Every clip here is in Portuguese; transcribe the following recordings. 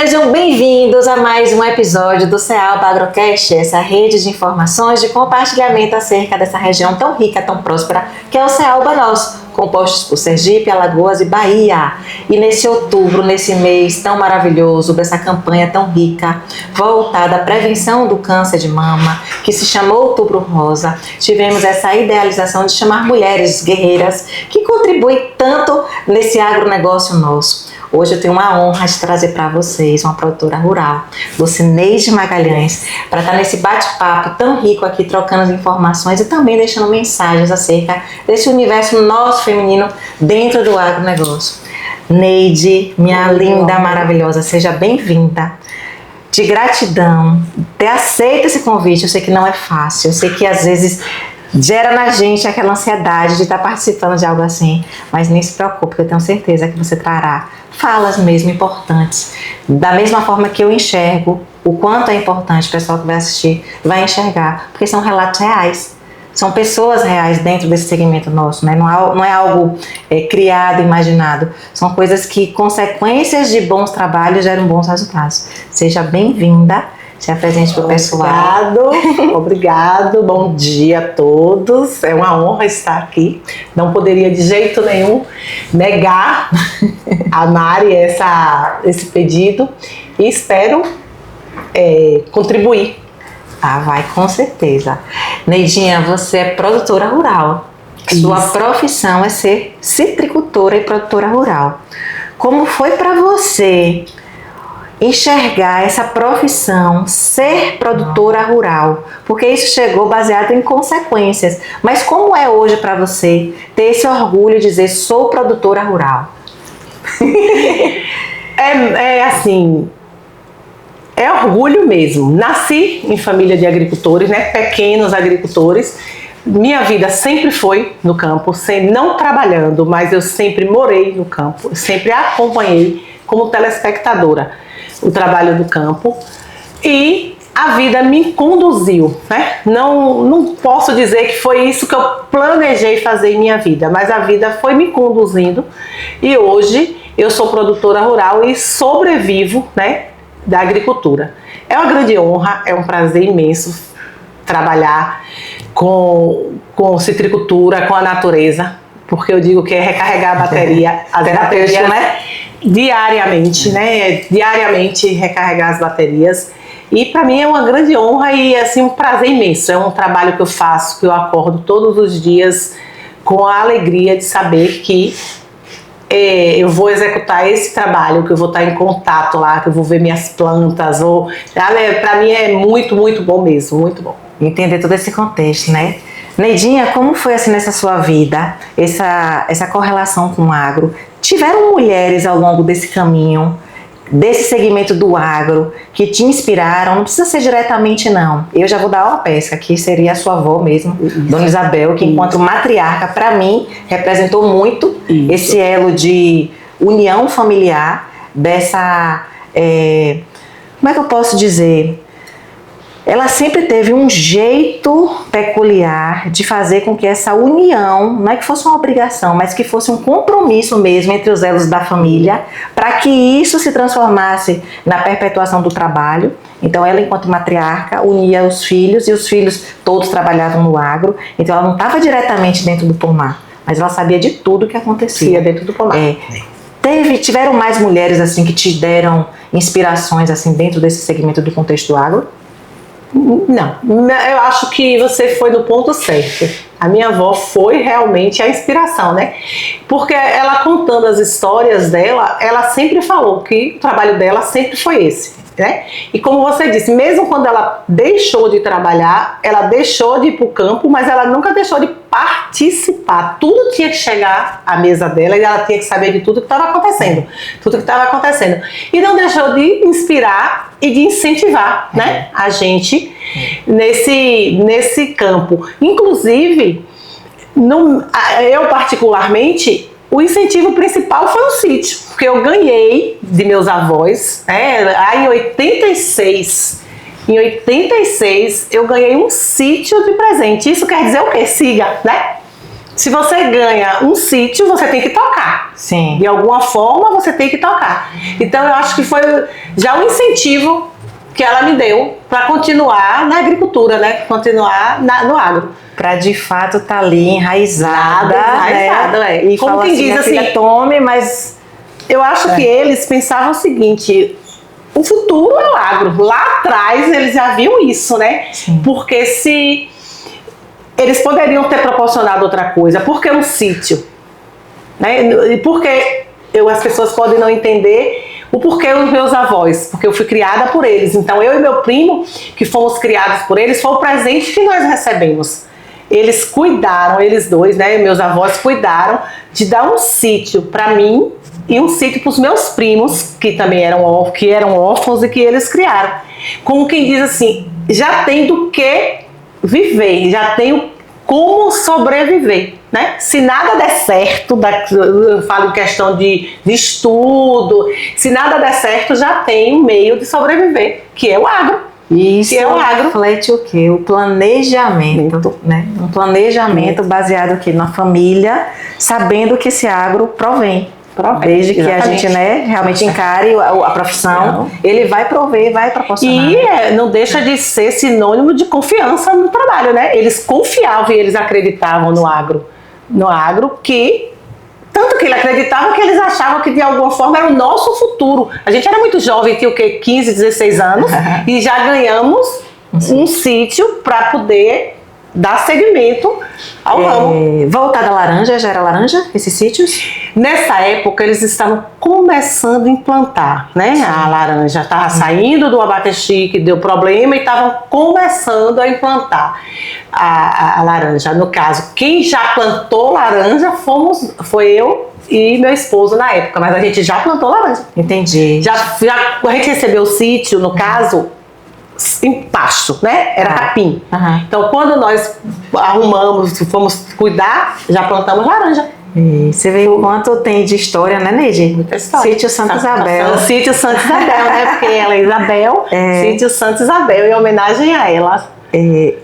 Sejam bem-vindos a mais um episódio do Cealba Agrocast, essa rede de informações de compartilhamento acerca dessa região tão rica, tão próspera, que é o Cealba Nosso, compostos por Sergipe, Alagoas e Bahia. E nesse outubro, nesse mês tão maravilhoso, dessa campanha tão rica, voltada à prevenção do câncer de mama, que se chamou Outubro Rosa, tivemos essa idealização de chamar mulheres guerreiras que contribuem tanto nesse agronegócio nosso. Hoje eu tenho uma honra de trazer para vocês uma produtora rural, Lucineide Magalhães, para estar nesse bate-papo tão rico aqui, trocando as informações e também deixando mensagens acerca desse universo nosso feminino dentro do agronegócio. Neide, minha linda, maravilhosa, seja bem-vinda. De gratidão, ter aceito esse convite, eu sei que não é fácil, eu sei que às vezes gera na gente aquela ansiedade de estar participando de algo assim, mas nem se preocupe, eu tenho certeza que você trará falas mesmo importantes, da mesma forma que eu enxergo o quanto é importante, o pessoal que vai assistir vai enxergar, porque são relatos reais, são pessoas reais dentro desse segmento nosso, né? Não é algo criado, imaginado, são coisas que, consequências de bons trabalhos, geram bons resultados. Seja bem-vinda. Se apresente para o pessoal. Obrigado, bom dia a todos. É uma honra estar aqui. Não poderia de jeito nenhum negar a Mari esse pedido e espero contribuir. Vai, com certeza. Neidinha, você é produtora rural. Sua profissão é ser citricultora e produtora rural. Como foi para você enxergar essa profissão, ser produtora rural? Porque isso chegou baseado em consequências. Mas como é hoje para você ter esse orgulho de dizer sou produtora rural? É orgulho mesmo. Nasci em família de agricultores, né? Pequenos agricultores. Minha vida sempre foi no campo, não trabalhando, mas eu sempre morei no campo, sempre acompanhei como telespectadora o trabalho do campo e a vida me conduziu, né? Não posso dizer que foi isso que eu planejei fazer em minha vida, mas a vida foi me conduzindo e hoje eu sou produtora rural e sobrevivo, né, da agricultura. É uma grande honra, é um prazer imenso trabalhar com citricultura, com a natureza, porque eu digo que é recarregar a bateria, as baterias, né? Diariamente, né? Diariamente recarregar as baterias. E para mim é uma grande honra e assim um prazer imenso. É um trabalho que eu faço, que eu acordo todos os dias com a alegria de saber que eu vou executar esse trabalho, que eu vou estar em contato lá, que eu vou ver minhas plantas. Para mim é muito, muito bom mesmo, muito bom. Entender todo esse contexto, né? Neidinha, como foi assim nessa sua vida, essa correlação com o agro? Tiveram mulheres ao longo desse caminho, desse segmento do agro, que te inspiraram? Não precisa ser diretamente, não. Eu já vou dar uma pesca, que seria a sua avó mesmo, Dona Isabel, que enquanto matriarca, para mim, representou muito esse elo de união familiar, dessa... como é que eu posso dizer? Ela sempre teve um jeito peculiar de fazer com que essa união, não é que fosse uma obrigação, mas que fosse um compromisso mesmo entre os elos da família, para que isso se transformasse na perpetuação do trabalho. Então ela, enquanto matriarca, unia os filhos, e os filhos todos trabalhavam no agro, então ela não estava diretamente dentro do pomar, mas ela sabia de tudo que acontecia dentro do pomar. Tiveram mais mulheres assim que te deram inspirações assim dentro desse segmento do contexto do agro? Não, eu acho que você foi no ponto certo. A minha avó foi realmente a inspiração, né? Porque ela contando as histórias dela, ela sempre falou que o trabalho dela sempre foi esse, né? E como você disse, mesmo quando ela deixou de trabalhar, ela deixou de ir para o campo, mas ela nunca deixou de participar. Tudo tinha que chegar à mesa dela e ela tinha que saber de tudo que estava acontecendo. Tudo que estava acontecendo. E não deixou de inspirar e de incentivar, né, a gente nesse campo. Inclusive, eu particularmente, o incentivo principal foi o sítio, porque eu ganhei de meus avós, em 86. Em 86 eu ganhei um sítio de presente. Isso quer dizer o quê? Siga, né? Se você ganha um sítio, você tem que tocar. Sim. De alguma forma, você tem que tocar. Então, eu acho que foi já um incentivo que ela me deu para continuar na agricultura, né? Continuar no agro. Para de fato estar ali enraizada, né? E como fala quem assim, diz minha assim, filha, tome, mas eu acho que eles pensavam o seguinte: o futuro é o agro. Lá atrás eles já viam isso, né? Sim. Porque se eles poderiam ter proporcionado outra coisa, porque um sítio, né? E porque as pessoas podem não entender o porquê dos meus avós, porque eu fui criada por eles. Então eu e meu primo, que fomos criados por eles, foi o presente que nós recebemos. Eles cuidaram, eles dois, né? Meus avós cuidaram de dar um sítio para mim e um sítio para os meus primos, que também eram órfãos e que eles criaram. Como quem diz assim, já tem do que viver, já tenho como sobreviver, né? Se nada der certo, eu falo em questão de estudo, se nada der certo, já tem um meio de sobreviver, que é o agro. Isso é o agro. Reflete o quê? O planejamento, né? Um planejamento baseado aqui na família, sabendo que esse agro provém. Desde que a gente, né, realmente encare a profissão, ele vai prover, vai proporcionar. E não deixa de ser sinônimo de confiança no trabalho, né? Eles confiavam e eles acreditavam no agro. Tanto que ele acreditava que eles achavam que de alguma forma era o nosso futuro. A gente era muito jovem, tinha o quê? 15, 16 anos, e já ganhamos um sítio para poder dar seguimento ao ramo. Voltada à laranja, já era laranja, esses sítios? Nessa época eles estavam começando a implantar, né? A laranja estava saindo do abacaxi que deu problema e estavam começando a implantar a laranja. No caso, quem já plantou laranja foi eu e meu esposo na época, mas a gente já plantou laranja. Entendi. A gente recebeu o sítio, no caso, em pasto, né? Era capim. Então, quando nós fomos cuidar, já plantamos laranja. Você vê o quanto tem de história, né, Neide? Muita história. Sítio Santa Isabel. Sítio Santa Isabel, né? Porque ela é Isabel, Sítio Santa Isabel, em homenagem a ela.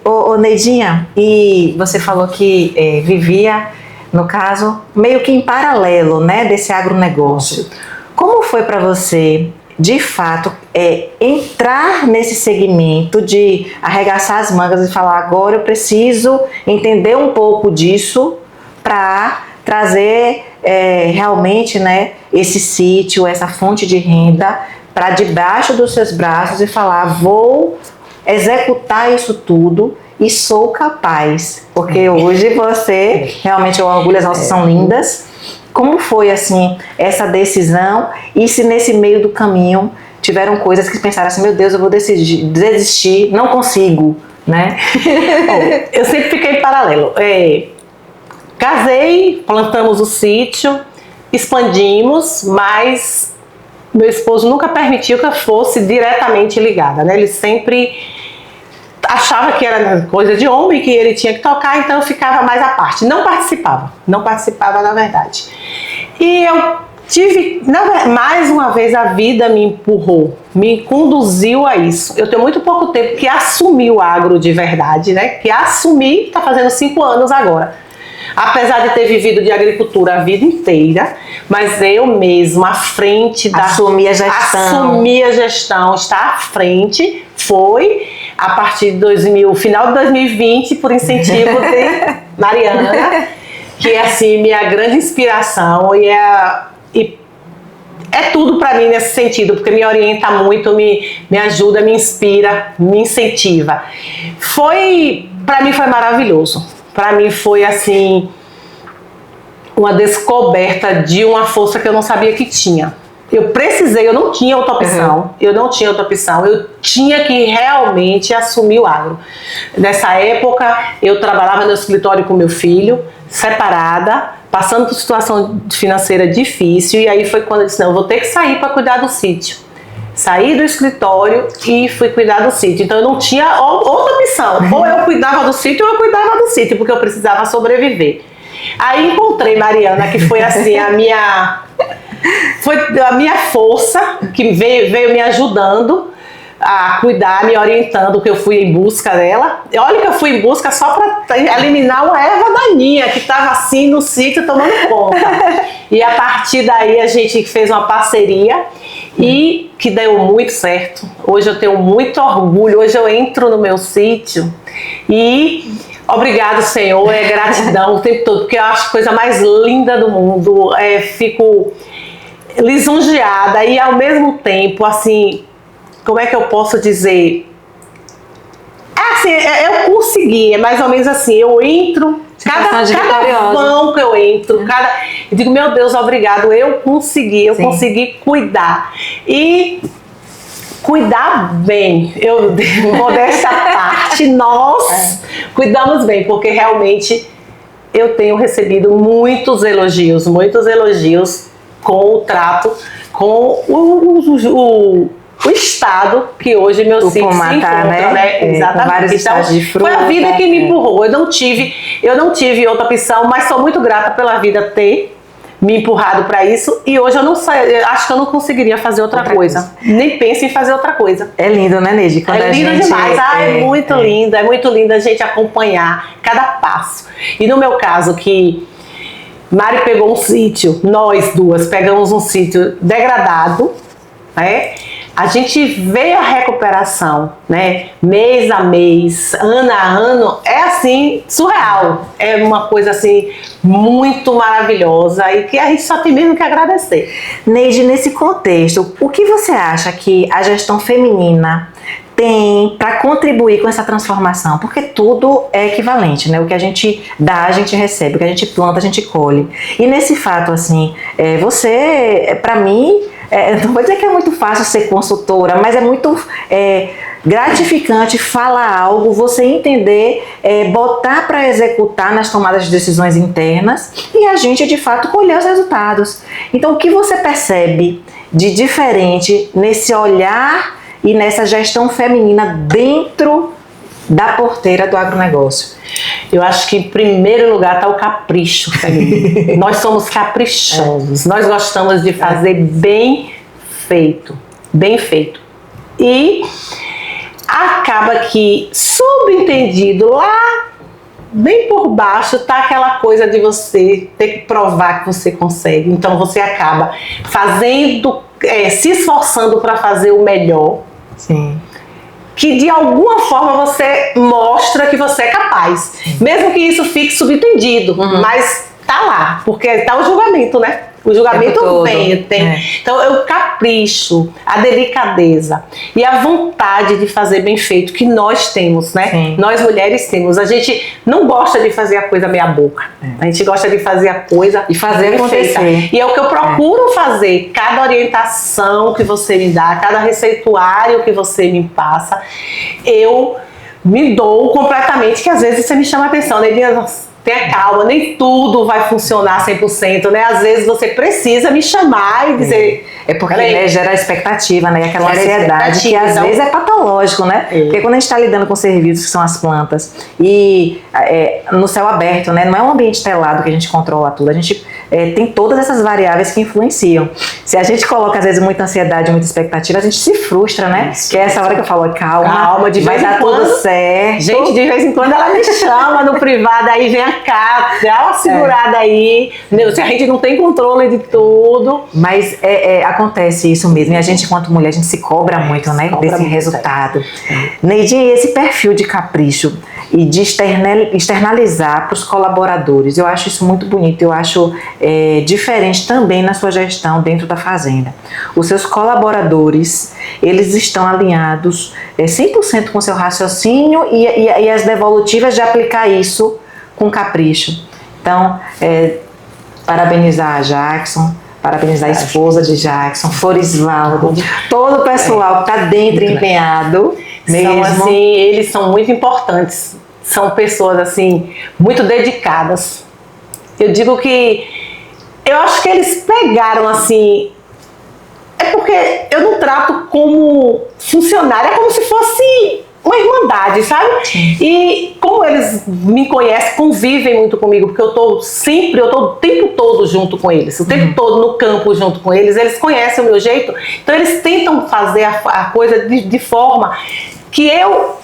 Ô Neidinha, e você falou que vivia, no caso, meio que em paralelo, né, desse agronegócio. Como foi para você, de fato, entrar nesse segmento de arregaçar as mangas e falar, agora eu preciso entender um pouco disso para trazer realmente, né, esse sítio, essa fonte de renda para debaixo dos seus braços e falar, vou executar isso tudo e sou capaz, porque hoje você, realmente o orgulho, as nossas são lindas. Como foi assim essa decisão e se nesse meio do caminho tiveram coisas que pensaram assim, meu Deus, eu vou desistir, não consigo, né? Bom, eu sempre fiquei em paralelo. Casei, plantamos o sítio, expandimos, mas meu esposo nunca permitiu que eu fosse diretamente ligada, né? Ele sempre achava que era coisa de homem, que ele tinha que tocar, então eu ficava mais à parte. Não participava na verdade. E eu tive, mais uma vez a vida me empurrou, me conduziu a isso. Eu tenho muito pouco tempo que assumi o agro de verdade, né? Que assumi, está fazendo 5 anos agora. Apesar de ter vivido de agricultura a vida inteira, mas eu mesma à frente da... Assumir a gestão, estar à frente, foi a partir de final de 2020, por incentivo de Mariana, que é assim, minha grande inspiração e é tudo para mim nesse sentido, porque me orienta muito, me ajuda, me inspira, me incentiva. Para mim foi maravilhoso. Para mim foi assim, uma descoberta de uma força que eu não sabia que tinha. Eu não tinha outra opção, eu tinha que realmente assumir o agro. Nessa época, eu trabalhava no escritório com meu filho, separada, passando por situação financeira difícil, e aí foi quando eu disse, não, eu vou ter que sair para cuidar do sítio. Saí do escritório e fui cuidar do sítio. Então eu não tinha outra opção. Ou eu cuidava do sítio ou eu cuidava do sítio, porque eu precisava sobreviver. Aí encontrei Mariana, que foi assim a minha força, que veio me ajudando a cuidar, me orientando, que eu fui em busca dela. E olha que eu fui em busca só para eliminar uma erva daninha que estava assim no sítio tomando conta. E a partir daí a gente fez uma parceria e que deu muito certo. Hoje eu tenho muito orgulho, hoje eu entro no meu sítio e obrigado, Senhor, é gratidão o tempo todo, porque eu acho a coisa mais linda do mundo. Fico lisonjeada e ao mesmo tempo, assim, como é que eu posso dizer? Assim, eu consegui, é mais ou menos assim, eu entro, cada vão que eu entro, eu digo, meu Deus, obrigado, eu consegui cuidar. E cuidar bem, modéstia à parte, nós cuidamos bem, porque realmente eu tenho recebido muitos elogios com o trato, com o estado que hoje meu sítio se encontra, né? Exatamente. Então, de fruta, foi a vida que me empurrou. Eu não tive outra opção, mas sou muito grata pela vida ter me empurrado para isso, e hoje eu não sei, acho que eu não conseguiria fazer outra coisa. Nem penso em fazer outra coisa. É lindo, né, Neide? É lindo demais. É muito lindo a gente acompanhar cada passo. E no meu caso, que Mari pegou um sítio, nós duas pegamos um sítio degradado, né? A gente vê a recuperação, né? Mês a mês, ano a ano, é assim, surreal. É uma coisa assim, muito maravilhosa e que a gente só tem mesmo que agradecer. Neide, nesse contexto, o que você acha que a gestão feminina tem para contribuir com essa transformação? Porque tudo é equivalente, né? O que a gente dá, a gente recebe, o que a gente planta, a gente colhe. E nesse fato, assim, você, para mim, não vou dizer que é muito fácil ser consultora, mas é muito gratificante falar algo, você entender, botar para executar nas tomadas de decisões internas e a gente, de fato, colher os resultados. Então, o que você percebe de diferente nesse olhar e nessa gestão feminina dentro da porteira do agronegócio? Eu acho que em primeiro lugar está o capricho feminino. Nós somos caprichosos, nós gostamos de fazer bem feito. E acaba que, subentendido lá, bem por baixo, tá aquela coisa de você ter que provar que você consegue. Então você acaba fazendo, se esforçando para fazer o melhor. Sim. Que de alguma forma você mostra que você é capaz. Mesmo que isso fique subentendido, mas tá lá, porque tá o julgamento, né? O julgamento vem. Então eu capricho, a delicadeza e a vontade de fazer bem feito que nós temos, né? Sim. Nós mulheres temos. A gente não gosta de fazer a coisa meia boca. A gente gosta de fazer a coisa e fazer acontecer. E é o que eu procuro fazer. Cada orientação que você me dá, cada receituário que você me passa, eu me dou completamente, que às vezes você me chama a atenção, né? Tenha calma, nem tudo vai funcionar 100%, né? Às vezes você precisa me chamar e dizer... É porque gera expectativa, né? Aquela ansiedade que às vezes é patológico, né? Porque quando a gente está lidando com serviços que são as plantas e no céu aberto, né? Não é um ambiente telado que a gente controla tudo. A gente tem todas essas variáveis que influenciam. Se a gente coloca às vezes muita ansiedade, muita expectativa, a gente se frustra, né? Isso, que é essa hora que eu falo, calma, de vai dar tudo certo. Gente, de vez em quando ela me chama no privado, aí vem cá, dá uma segurada aí. Se a gente não tem controle de tudo. Mas acontece isso mesmo. E a gente, enquanto mulher, a gente se cobra muito, né? Desse resultado. Neide, esse perfil de capricho e de externalizar para os colaboradores, eu acho isso muito bonito. Eu acho diferente também na sua gestão dentro da fazenda. Os seus colaboradores, eles estão alinhados 100% com o seu raciocínio e as devolutivas de aplicar isso com capricho. Então, parabenizar a Jackson, parabenizar a esposa de Jackson, Florisvaldo, todo o pessoal que está dentro empenhado mesmo. Assim, eles são muito importantes. São pessoas assim muito dedicadas. Eu digo que eu acho que eles pegaram assim. É porque eu não trato como funcionário, é como se fosse uma irmandade, sabe? E como eles me conhecem, convivem muito comigo, porque eu tô o tempo todo junto com eles, o tempo todo no campo junto com eles, eles conhecem o meu jeito, então eles tentam fazer a coisa de forma que eu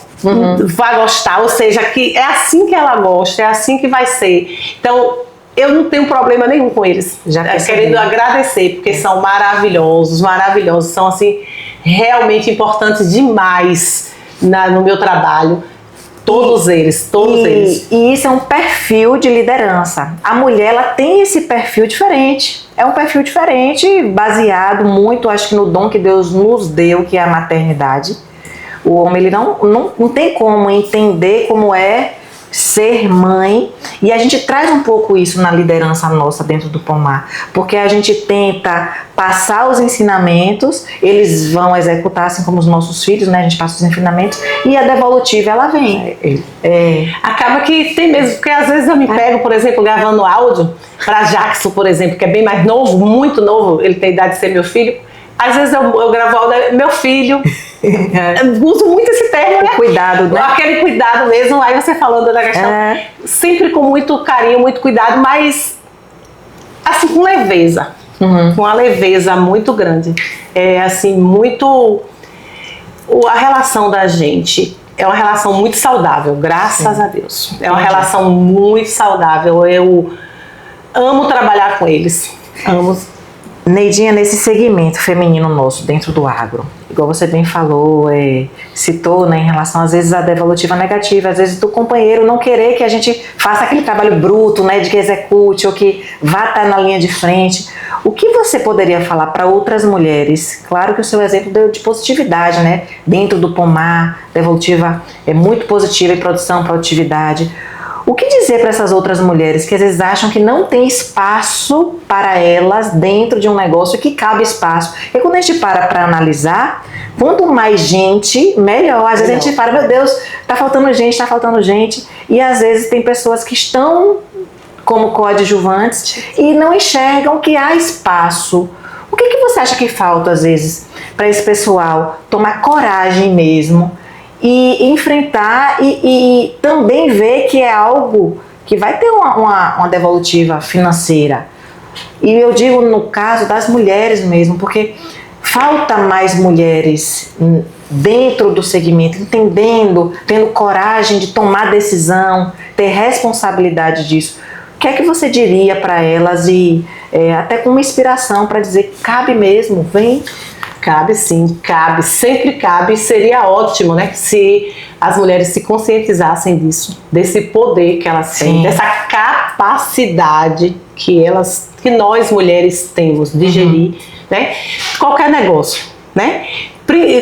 vai gostar, ou seja, que é assim que ela gosta, é assim que vai ser. Então, eu não tenho problema nenhum com eles. Já querendo agradecer, porque são maravilhosos, são assim, realmente importantes demais no meu trabalho. Todos eles. E isso é um perfil de liderança. A mulher, ela tem esse perfil diferente. É um perfil diferente, baseado muito, acho que no dom que Deus nos deu, que é a maternidade. O homem, ele não tem como entender como é ser mãe, e a gente traz um pouco isso na liderança nossa dentro do Pomar, porque a gente tenta passar os ensinamentos, eles vão executar assim como os nossos filhos, né? A gente passa os ensinamentos e a devolutiva ela vem. Acaba que tem mesmo, porque às vezes eu me pego, por exemplo, gravando áudio para Jackson, por exemplo, que é bem mais novo, muito novo, ele tem a idade de ser meu filho. Às vezes eu gravo áudio, meu filho. Eu uso muito esse termo, né? Cuidado, né? Aquele cuidado mesmo, aí você falando da questão, sempre com muito carinho, muito cuidado, mas assim, com leveza. Com uma leveza muito grande. É assim, muito... A relação da gente é uma relação muito saudável, graças a Deus. É uma relação muito saudável. Eu amo trabalhar com eles. Amo. Neidinha, nesse segmento feminino nosso, dentro do agro, igual você bem falou, citou, né, em relação às vezes à devolutiva negativa, às vezes do companheiro não querer que a gente faça aquele trabalho bruto, né, de que execute ou que vá estar na linha de frente. O que você poderia falar para outras mulheres? Claro que o seu exemplo deu de positividade, né, dentro do Pomar, devolutiva é muito positiva em produção, produtividade. O que dizer para essas outras mulheres que às vezes acham que não tem espaço para elas dentro de um negócio que cabe espaço? E quando a gente para analisar, quanto mais gente, melhor. Às vezes a gente para, meu Deus, tá faltando gente. E às vezes tem pessoas que estão como coadjuvantes e não enxergam que há espaço. O que você acha que falta às vezes para esse pessoal tomar coragem mesmo? E enfrentar e também ver que é algo que vai ter uma devolutiva financeira. E eu digo no caso das mulheres mesmo, porque falta mais mulheres dentro do segmento, entendendo, tendo coragem de tomar decisão, ter responsabilidade disso. O que é que você diria para elas e até com uma inspiração para dizer que cabe mesmo, vem? Cabe sim, cabe, sempre cabe. Seria ótimo, né, se as mulheres se conscientizassem disso, desse poder que elas têm, dessa capacidade que nós mulheres temos de gerir, né, qualquer negócio, né?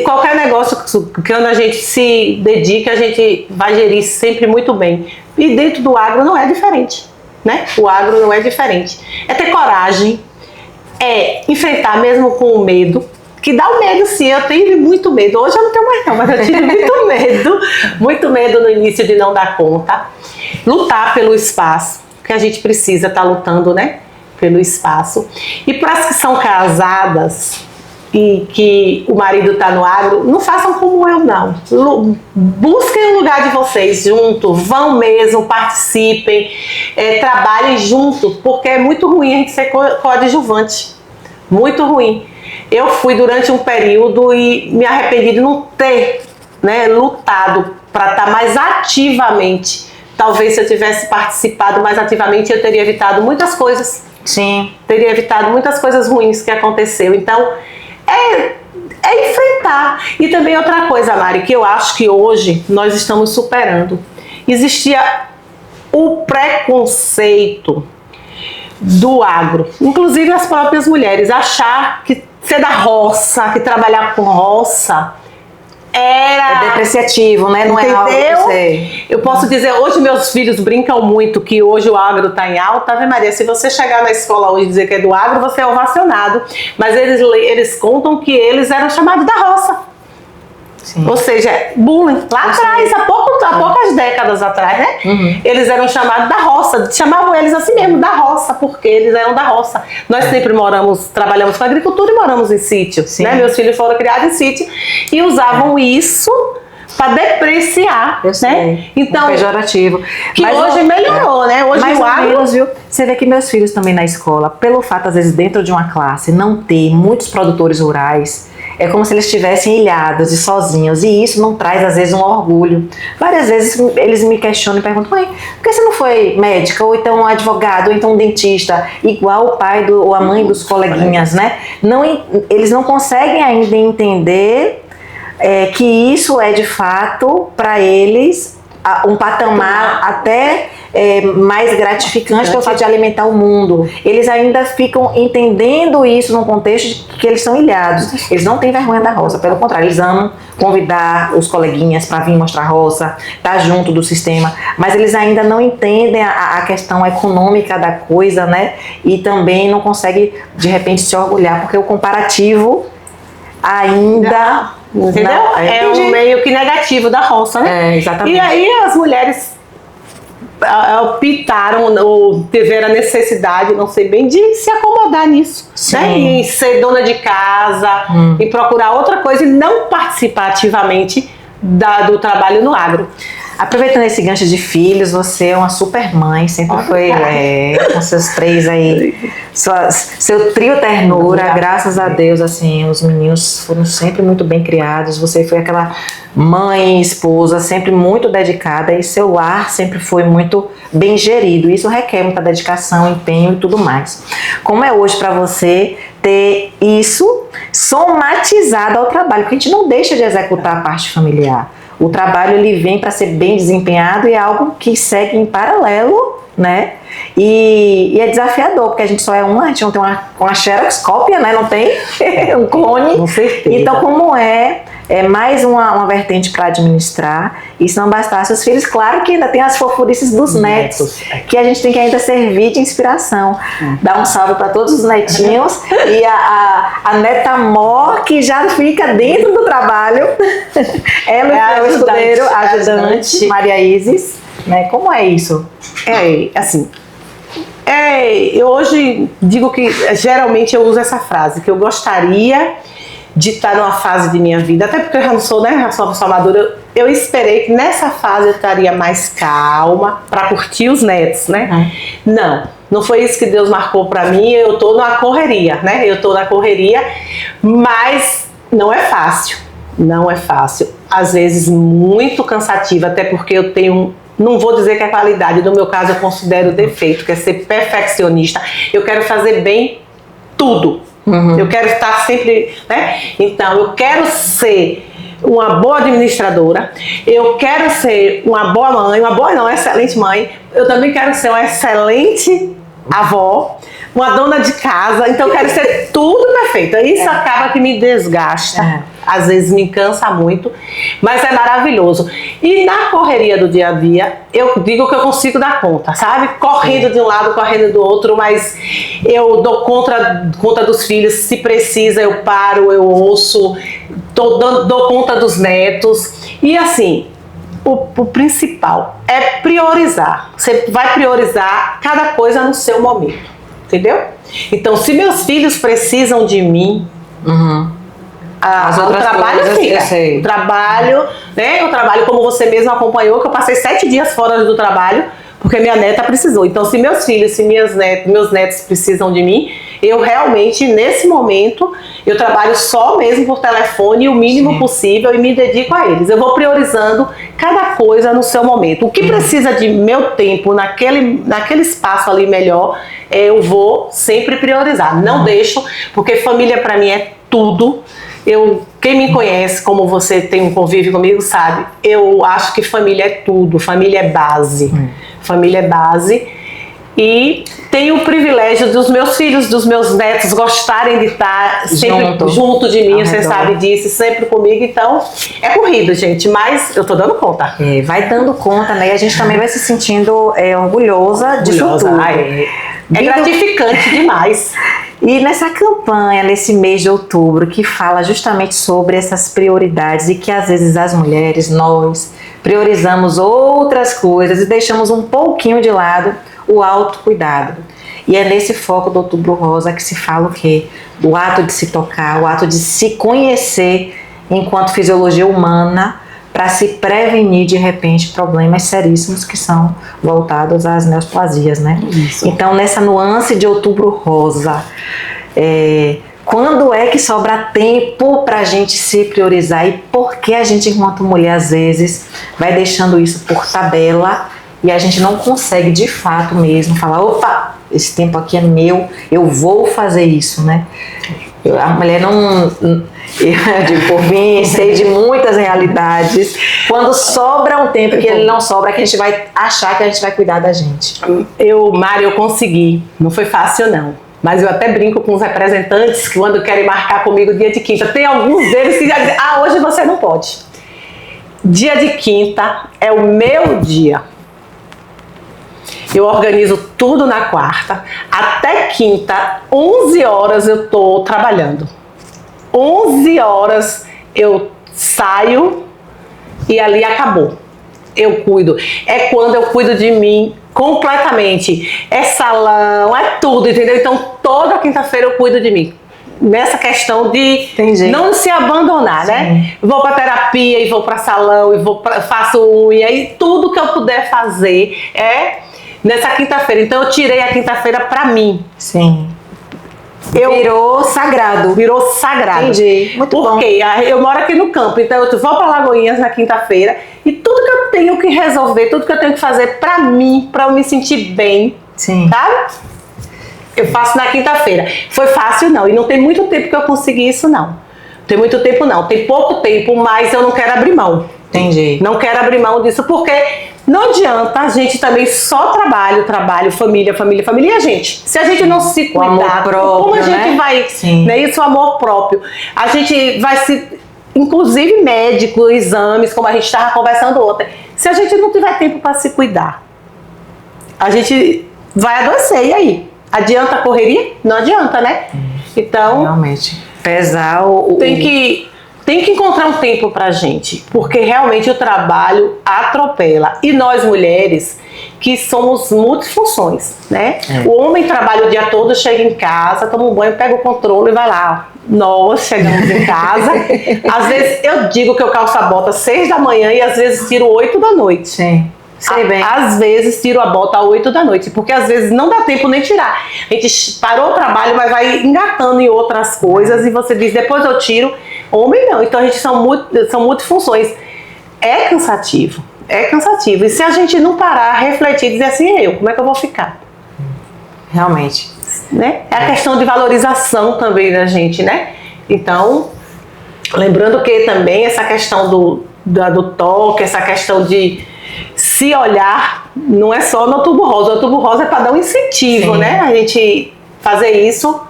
Qualquer negócio que quando a gente se dedica, a gente vai gerir sempre muito bem. E dentro do agro não é diferente, né? O agro não é diferente. É ter coragem, é enfrentar mesmo com o medo, que dá o medo sim, eu tive muito medo, hoje eu não tenho mais não, mas eu tive muito medo no início de não dar conta, lutar pelo espaço, que a gente precisa estar lutando, né, pelo espaço. E para as que são casadas e que o marido está no agro, não façam como eu não, busquem o lugar de vocês junto, vão mesmo, participem, trabalhem junto, porque é muito ruim a gente ser coadjuvante, muito ruim. Eu fui durante um período e me arrependi de não ter, né, lutado para estar mais ativamente. Talvez se eu tivesse participado mais ativamente, eu teria evitado muitas coisas. Sim. Teria evitado muitas coisas ruins que aconteceu. Então, é enfrentar. E também outra coisa, Mari, que eu acho que hoje nós estamos superando. Existia o preconceito do agro, inclusive as próprias mulheres, achar que ser da roça, que trabalhar com roça era depreciativo, né? Não entendeu? É algo que eu posso dizer, hoje meus filhos brincam muito que hoje o agro está em alta. Ave Maria, se você chegar na escola hoje e dizer que é do agro, você é ovacionado. Mas eles contam que eles eram chamados da roça. Sim. Ou seja, bullying. Lá atrás, há poucas décadas atrás, né? Eles eram chamados da roça. Chamavam eles assim mesmo, da roça, porque eles eram da roça. Nós sempre trabalhamos com agricultura e moramos em sítio, né? Meus filhos foram criados em sítio e usavam isso para depreciar, Eu sei. né? Então, Pejorativo. que hoje melhorou, né? Hoje mais o ou agro... menos, viu? Você vê que meus filhos também na escola, pelo fato, às vezes, dentro de uma classe, não ter muitos produtores rurais, é como se eles estivessem ilhados e sozinhos. E isso não traz, às vezes, um orgulho. Várias vezes eles me questionam e perguntam: mãe, por que você não foi médica, ou então um advogado, ou então um dentista, igual o pai ou a mãe dos coleguinhas, né? Eles não conseguem ainda entender que isso é, de fato, para eles, um patamar até mais gratificante, que é o fato de alimentar o mundo. Eles ainda ficam entendendo isso num contexto de que eles são ilhados. Eles não têm vergonha da roça, pelo contrário, eles amam convidar os coleguinhas para vir mostrar a roça, estar junto do sistema, mas eles ainda não entendem a questão econômica da coisa, né? E também não conseguem, de repente, se orgulhar, porque o comparativo ainda... Entendeu? É um meio que negativo da roça, né? Exatamente. E aí as mulheres optaram ou tiveram a necessidade, não sei bem, de se acomodar nisso, né? Em ser dona de casa, e procurar outra coisa e não participar ativamente do trabalho no agro. Aproveitando esse gancho de filhos, você é uma super mãe, sempre foi com seus 3 aí, seu trio ternura, graças a Deus, assim, os meninos foram sempre muito bem criados, você foi aquela mãe, esposa, sempre muito dedicada, e seu lar sempre foi muito bem gerido. Isso requer muita dedicação, empenho e tudo mais. Como é hoje para você ter isso somatizado ao trabalho? Porque a gente não deixa de executar a parte familiar. O trabalho, ele vem para ser bem desempenhado e é algo que segue em paralelo, né? E é desafiador, porque a gente só é a gente não tem uma xerox cópia, né? Não tem um clone. Com certeza. Então, como é mais uma vertente para administrar, e se não bastasse os filhos, claro que ainda tem as fofurices dos netos, que a gente tem que ainda servir de inspiração. Dar um salve para todos os netinhos e a neta Mó, que já fica dentro do trabalho. Ela é o escudeiro, ajudante, Maria Isis, né? Como é isso? Assim, eu hoje digo que geralmente eu uso essa frase, que eu gostaria de estar numa fase de minha vida, até porque eu já não sou, né, já sou uma pessoa madura, eu esperei que nessa fase eu estaria mais calma para curtir os netos, né? Não foi isso que Deus marcou para mim. Eu tô na correria, né? Mas não é fácil, às vezes muito cansativo, até porque eu tenho, não vou dizer que é qualidade, no meu caso eu considero defeito, que é ser perfeccionista. Eu quero fazer bem tudo. Eu quero estar sempre, né? Então, eu quero ser uma boa administradora, eu quero ser uma boa mãe, uma excelente mãe, eu também quero ser uma excelente avó, uma dona de casa, então eu quero ser tudo perfeito. Isso acaba que me desgasta, às vezes me cansa muito, mas é maravilhoso. E na correria do dia a dia, eu digo que eu consigo dar conta, sabe? Correndo de um lado, correndo do outro, mas eu dou conta dos filhos, se precisa eu paro, eu ouço, dou conta dos netos. E assim, o principal é priorizar. Você vai priorizar cada coisa no seu momento. Entendeu? Então, se meus filhos precisam de mim, o trabalho fica. O trabalho, né? O trabalho, como você mesmo acompanhou, que eu passei 7 dias fora do trabalho, porque minha neta precisou. Então, se meus filhos, se meus netos precisam de mim, eu realmente, nesse momento, eu trabalho só mesmo por telefone, o mínimo possível, e me dedico a eles. Eu vou priorizando cada coisa no seu momento. O que precisa de meu tempo naquele espaço ali melhor, eu vou sempre priorizar. Não deixo, porque família para mim é tudo. Quem me conhece, como você tem um convívio comigo, sabe, eu acho que família é tudo, família é base. Família é base. E tenho o privilégio dos meus filhos, dos meus netos gostarem de estar sempre junto de mim, você sabe disso, sempre comigo. Então, é corrido, gente, mas eu tô dando conta. Vai dando conta, né? E a gente também vai se sentindo orgulhosa disso tudo. É gratificante demais. E nessa campanha, nesse mês de outubro, que fala justamente sobre essas prioridades e que às vezes as mulheres, nós, priorizamos outras coisas e deixamos um pouquinho de lado o autocuidado. E é nesse foco do Outubro Rosa que se fala o quê? O ato de se tocar, o ato de se conhecer enquanto fisiologia humana, para se prevenir de repente problemas seríssimos que são voltados às neoplasias, né? Isso. Então, nessa nuance de Outubro Rosa, quando é que sobra tempo para a gente se priorizar e por que a gente, enquanto mulher, às vezes vai deixando isso por tabela e a gente não consegue de fato mesmo falar, opa, esse tempo aqui é meu, eu vou fazer isso, né? A mulher não... Eu digo por mim, sei de muitas realidades. Quando sobra um tempo que ele não sobra, é que a gente vai achar que a gente vai cuidar da gente. Mari, eu consegui. Não foi fácil, não. Mas eu até brinco com os representantes que quando querem marcar comigo dia de quinta, tem alguns deles que já dizem, hoje você não pode. Dia de quinta é o meu dia. Eu organizo tudo na quarta. Até quinta, 11 horas eu tô trabalhando. 11 horas eu saio e ali acabou. Eu cuido. É quando eu cuido de mim completamente. É salão, é tudo, entendeu? Então toda quinta-feira eu cuido de mim. Nessa questão de não se abandonar, né? Vou pra terapia e vou pra salão e faço unha e tudo que eu puder fazer é nessa quinta-feira. Então eu tirei a quinta-feira pra mim. Sim. Virou sagrado. Virou sagrado. Entendi. Muito bom. Porque eu moro aqui no campo, então eu vou para Lagoinhas na quinta-feira e tudo que eu tenho que resolver, tudo que eu tenho que fazer para mim, para eu me sentir bem, sabe? Eu faço na quinta-feira. Foi fácil não, e não tem muito tempo que eu consegui isso não. Tem muito tempo não, tem pouco tempo, mas eu não quero abrir mão. Entendi. Não quero abrir mão disso porque não adianta a gente também só trabalho, família, e a gente. Se a gente não se cuidar, como a gente vai, né? Isso, o amor próprio. A gente vai se, inclusive médico, exames, como a gente estava conversando ontem. Se a gente não tiver tempo para se cuidar, a gente vai adoecer. E aí? Adianta a correria? Não adianta, né? Então, realmente, pesar o... Tem que encontrar um tempo pra gente, porque realmente o trabalho atropela. E nós mulheres, que somos multifunções, né? O homem trabalha o dia todo, chega em casa, toma um banho, pega o controle e vai lá. Nós chegamos em casa, às vezes eu digo que eu calço a bota 6 da manhã e às vezes tiro 8 da noite. Sim. Sei bem. Às vezes tiro a bota às 8 da noite, porque às vezes não dá tempo nem tirar. A gente parou o trabalho, mas vai engatando em outras coisas e você diz, depois eu tiro. Homem não, então a gente são multifunções. É cansativo, é cansativo. E se a gente não parar, refletir e dizer assim, como é que eu vou ficar? Realmente. Né? É a questão de valorização também da gente, né? Então, lembrando que também essa questão do toque, essa questão de se olhar, não é só no Outubro Rosa. O Outubro Rosa é para dar um incentivo, né? A gente fazer isso.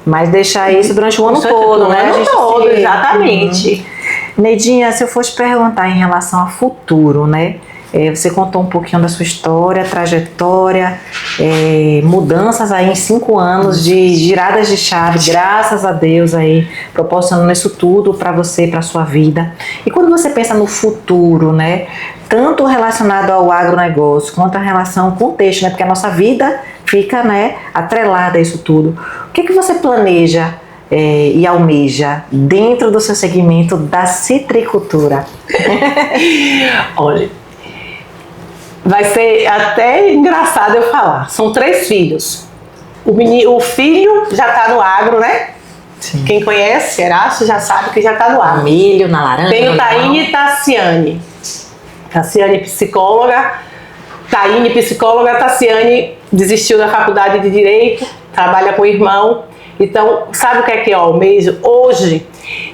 Mas deixar isso durante o ano todo, né? O ano todo, exatamente. Neidinha, se eu fosse perguntar em relação ao futuro, né? Você contou um pouquinho da sua história, trajetória, mudanças aí em 5 anos de giradas de chave, graças a Deus aí, proporcionando isso tudo para você, para sua vida. E quando você pensa no futuro, né? Tanto relacionado ao agronegócio, quanto a relação com o texto, né? Porque a nossa vida fica, né, atrelada a isso tudo. O que você planeja e almeja dentro do seu segmento da citricultura? Olha, vai ser até engraçado eu falar. São 3 filhos. O filho já está no agro, né? Sim. Quem conhece Erasto já sabe que já está no agro. Milho, na laranja. Tem o Taine e Tassiane. Tassiane, psicóloga. Taine, psicóloga. Tassiane desistiu da faculdade de Direito, trabalha com o irmão. Então, sabe o que é que eu almejo? Hoje,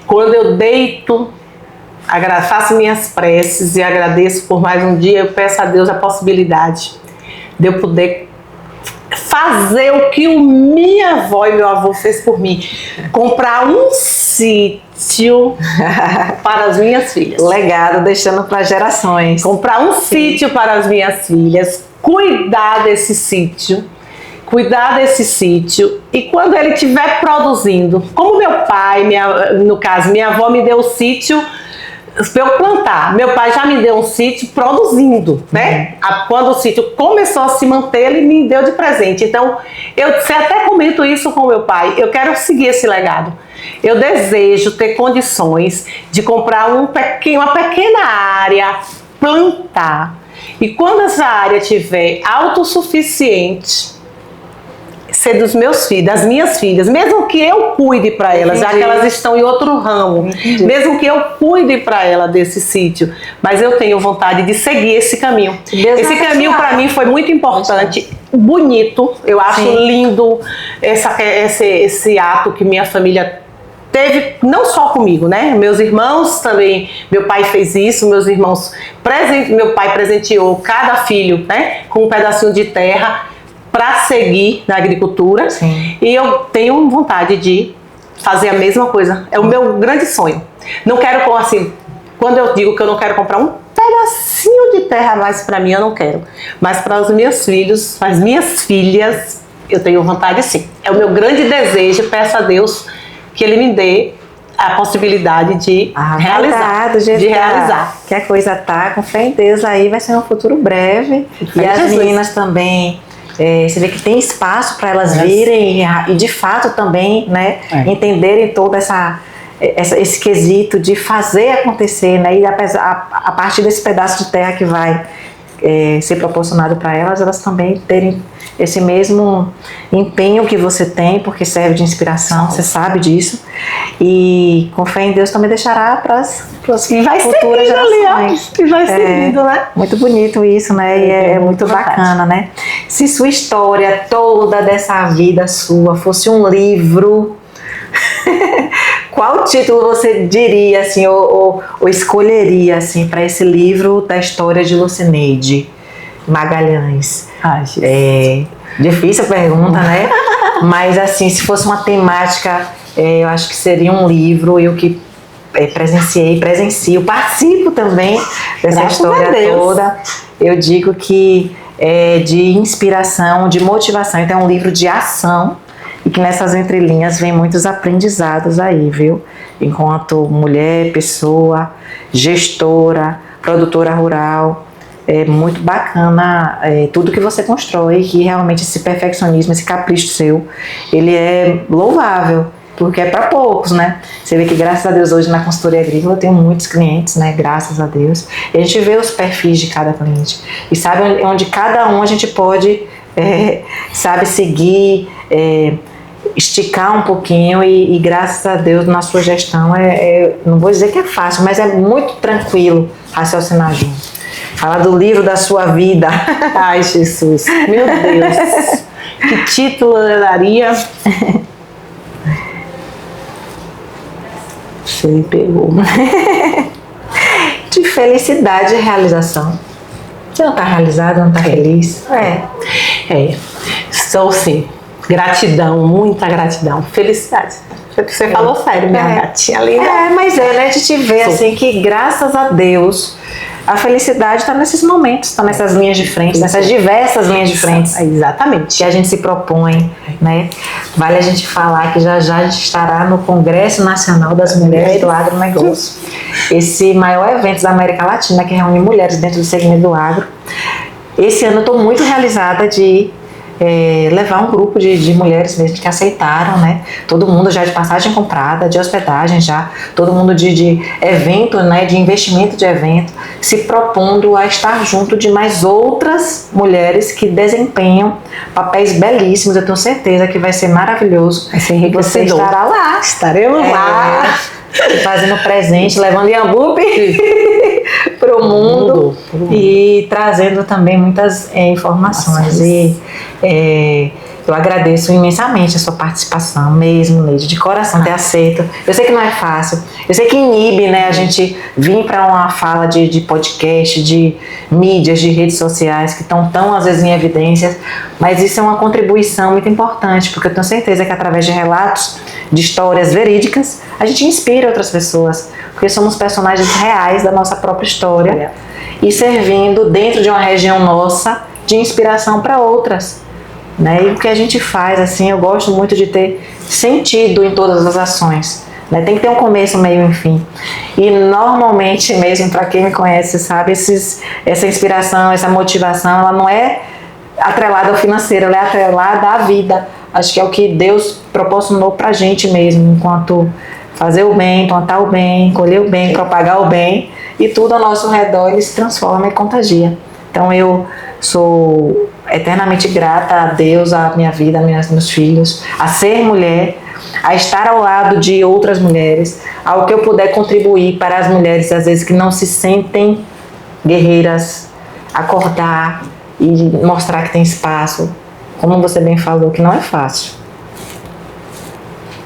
quando eu deito, faço minhas preces e agradeço por mais um dia, eu peço a Deus a possibilidade de eu poder fazer o que minha avó e meu avô fez por mim. Comprar um sítio para as minhas filhas. Legado, deixando para gerações. Comprar um sítio para as minhas filhas, cuidar desse sítio e quando ele estiver produzindo, como meu pai, no caso, minha avó me deu o sítio para eu plantar. Meu pai já me deu um sítio produzindo, né? Quando o sítio começou a se manter, ele me deu de presente. Então, eu até comento isso com meu pai. Eu quero seguir esse legado. eu desejo ter condições de comprar uma pequena área, plantar. E quando essa área tiver autossuficiente, ser dos meus filhos, das minhas filhas, mesmo que eu cuide para elas, já que elas estão em outro ramo, mesmo que eu cuide para ela desse sítio, mas eu tenho vontade de seguir esse caminho. Esse caminho para mim foi muito importante, bonito, eu acho lindo esse ato que minha família teve, não só comigo, né? Meus irmãos também, meu pai fez isso, meu pai presenteou cada filho, né, com um pedacinho de terra para seguir na agricultura. E eu tenho vontade de fazer a mesma coisa. É o meu grande sonho. Não quero, assim, quando eu digo que eu não quero comprar um pedacinho de terra a mais para mim, eu não quero. Mas para os meus filhos, as minhas filhas, eu tenho vontade sim. É o meu grande desejo, peço a Deus que Ele me dê a possibilidade de realizar. Que a coisa tá com fé em Deus aí, vai ser um futuro breve. E as meninas também... você vê que tem espaço para elas virem e de fato também, né, entenderem todo esse quesito de fazer acontecer, né, e a partir desse pedaço de terra que vai ser proporcionado para elas, elas também terem esse mesmo empenho que você tem, porque serve de inspiração, você sabe disso, e com fé em Deus também deixará para as futuras gerações. Que vai seguindo, né? Muito bonito isso, né? E é muito bacana, né? Se sua história toda dessa vida sua fosse um livro, qual título você diria, assim, ou escolheria, assim, para esse livro da história de Lucineide Magalhães? Difícil a pergunta, né? Mas, assim, se fosse uma temática, eu acho que seria um livro, eu que presencio, participo também dessa história toda. Eu digo que é de inspiração, de motivação. Então é um livro de ação e que nessas entrelinhas vem muitos aprendizados aí, viu? Enquanto mulher, pessoa, gestora, produtora rural. É muito bacana tudo que você constrói, que realmente esse perfeccionismo, esse capricho seu, ele é louvável. Porque é para poucos, né? Você vê que, graças a Deus, hoje na consultoria agrícola eu tenho muitos clientes, né? Graças a Deus. E a gente vê os perfis de cada cliente. E sabe onde cada um a gente pode, sabe, seguir, esticar um pouquinho. E graças a Deus, na sua gestão, não vou dizer que é fácil, mas é muito tranquilo raciocinar junto. Falar do livro da sua vida. Ai, Jesus. Meu Deus. Que título eu daria? Você me pegou. De felicidade e realização. Você não está realizado, não está feliz? Sou sim. Gratidão, muita gratidão. Felicidade. Você falou sério, minha gatinha linda. Mas né? A gente vê assim que, graças a Deus, a felicidade está nesses momentos, está nessas linhas de frente, nessas diversas linhas de frente. Exatamente. Que a gente se propõe, né? Vale a gente falar que já já a gente estará no Congresso Nacional das Mulheres do Agronegócio. Esse maior evento da América Latina que reúne mulheres dentro do segmento do agro. Esse ano eu estou muito realizada de levar um grupo de mulheres mesmo que aceitaram, né? Todo mundo já de passagem comprada, de hospedagem já, todo mundo de evento, né? De investimento de evento, se propondo a estar junto de mais outras mulheres que desempenham papéis belíssimos. Eu tenho certeza que vai ser maravilhoso. Vai ser enriquecedor. Você estará lá. Estaremos lá. Fazendo presente, levando Iambupe para o mundo e trazendo também muitas informações. Eu agradeço imensamente a sua participação mesmo, Neide, de coração, ter aceito. Eu sei que não é fácil, eu sei que inibe, né, a gente vir para uma fala de podcast, de mídias, de redes sociais que estão tão, às vezes, em evidências, mas isso é uma contribuição muito importante, porque eu tenho certeza que através de relatos, de histórias verídicas, a gente inspira outras pessoas, porque somos personagens reais da nossa própria história e servindo dentro de uma região nossa de inspiração para outras. Né? E o que a gente faz, assim, eu gosto muito de ter sentido em todas as ações, né? Tem que ter um começo, meio e fim. E normalmente, mesmo para quem me conhece, sabe, essa inspiração, essa motivação, ela não é atrelada ao financeiro, ela é atrelada à vida, Acho que é o que Deus proporcionou pra gente mesmo, enquanto fazer o bem, plantar o bem, colher o bem, propagar o bem, e tudo ao nosso redor ele se transforma e contagia. Então eu sou eternamente grata a Deus, a minha vida, a meus filhos, a ser mulher, a estar ao lado de outras mulheres, ao que eu puder contribuir para as mulheres, às vezes, que não se sentem guerreiras, acordar e mostrar que tem espaço. Como você bem falou, que não é fácil.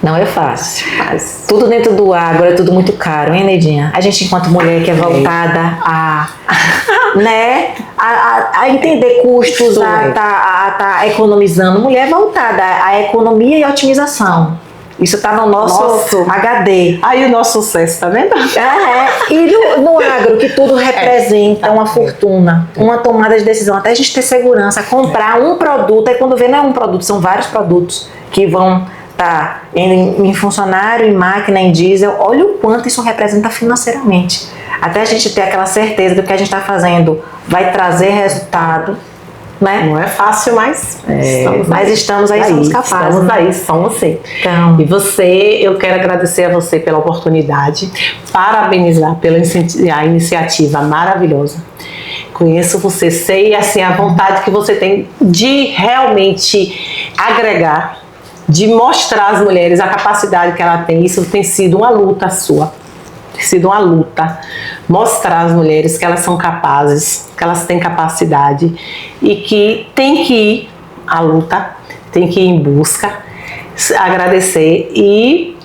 Não é fácil. Mas tudo dentro do agro é tudo muito caro, hein, Neidinha? A gente, enquanto mulher que é voltada a entender custos, a tá economizando. Mulher é voltada à economia e otimização. Isso está no nosso HD. Aí o nosso sucesso, tá vendo? E no agro, que tudo representa uma fortuna, uma tomada de decisão, até a gente ter segurança, comprar um produto, aí quando vê não é um produto, são vários produtos que vão estar em funcionário, em máquina, em diesel. Olha o quanto isso representa financeiramente. Até a gente ter aquela certeza do que a gente está fazendo vai trazer resultado. Né? Não é fácil, mas estamos aí, somos capazes. Estamos aí, somos sim. Então. E eu quero agradecer a você pela oportunidade, parabenizar pela iniciativa maravilhosa. Conheço você, sei assim, a vontade que você tem de realmente agregar, de mostrar às mulheres a capacidade que ela tem. Isso tem sido uma luta sua. Tem sido uma luta mostrar às mulheres que elas são capazes, que elas têm capacidade e que tem que ir à luta, tem que ir em busca, agradecer e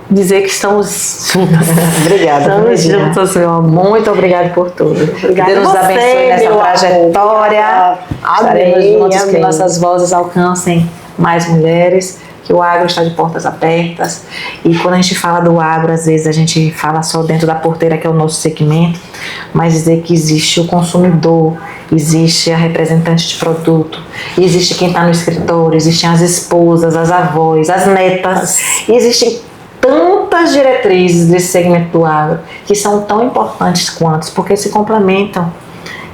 dizer que estamos juntas. Obrigada. Estamos juntas, meu amor. Muito obrigada por tudo. Obrigada. Deus nos abençoe nessa trajetória. Estaremos juntos, que nossas vozes alcancem mais mulheres, que o agro está de portas abertas. E quando a gente fala do agro, às vezes a gente fala só dentro da porteira, que é o nosso segmento, mas dizer que existe o consumidor, existe a representante de produto, existe quem está no escritório, existem as esposas, as avós, as netas, e existem tantas diretrizes desse segmento do agro que são tão importantes quanto, porque se complementam.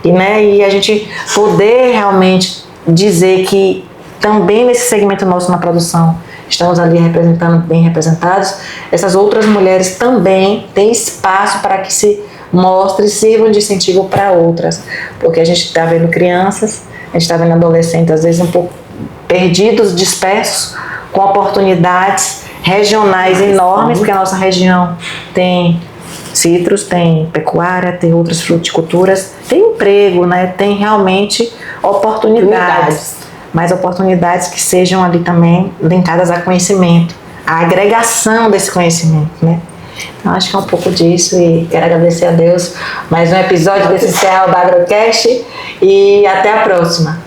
E a gente poder realmente dizer que também nesse segmento nosso na produção estamos ali representando, bem representados, essas outras mulheres também têm espaço para que se mostre e sirvam de incentivo para outras, porque a gente está vendo crianças, a gente está vendo adolescentes às vezes um pouco perdidos, dispersos, com oportunidades regionais enormes, porque a nossa região tem citros, tem pecuária, tem outras fruticulturas, tem emprego, né? Tem realmente oportunidades, mas oportunidades que sejam ali também linkadas a conhecimento, a agregação desse conhecimento, né? Então acho que é um pouco disso e quero agradecer a Deus mais um episódio desse CEALBA Agrocast e até a próxima.